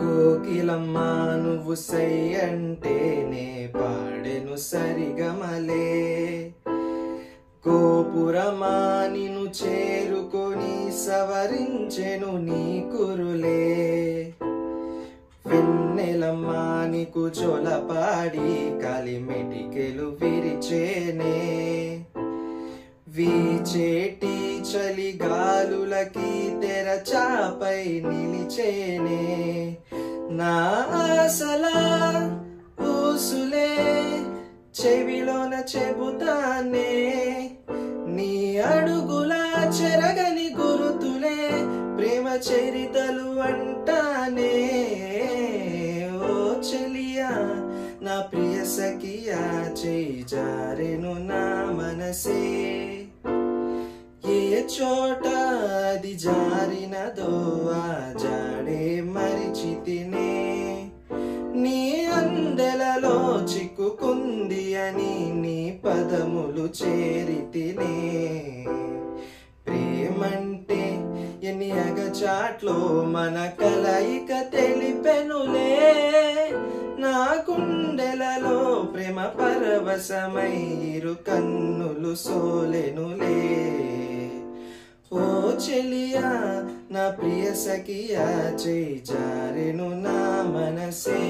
కోకిలమ్మ నువ్వు సై అంటేనే పాడెను సరిగమలే. గోపురమా నిన్ను చేరుకొని సవరించెను నీ కురులే. వెన్నెలమ్మా నీకు జొలపాడి కలిమెటికెలు విరిచేనే. వీచేటి చలిగాలులకి తెరచాపై నిలిచేనే. నా ఆశలా ఊసులే చెవిలోన చెబుతానే. నీ అడుగుల చెరగని గురుతులే ప్రేమ చరితలు అంటానే. ఓ చెలియా నా ప్రియ సఖియా చేయి జారెను నా మనసే. ఏ చోట అది జారినదో ఆ జాడే మరిచితినే. నీ అందెలలో చిక్కుకుంది అని నీ పదములు చేరితినే. ప్రేమంటే ఎన్ని అగచాట్లో మన కలయిక తెలిపెనులే. నా గుండెలలో ప్రేమ పరవశమై ఇరు కన్నులు సోలెనులే. ఓ చెలియా నా ప్రియ సఖియా చేయి జారెను నా మనసే.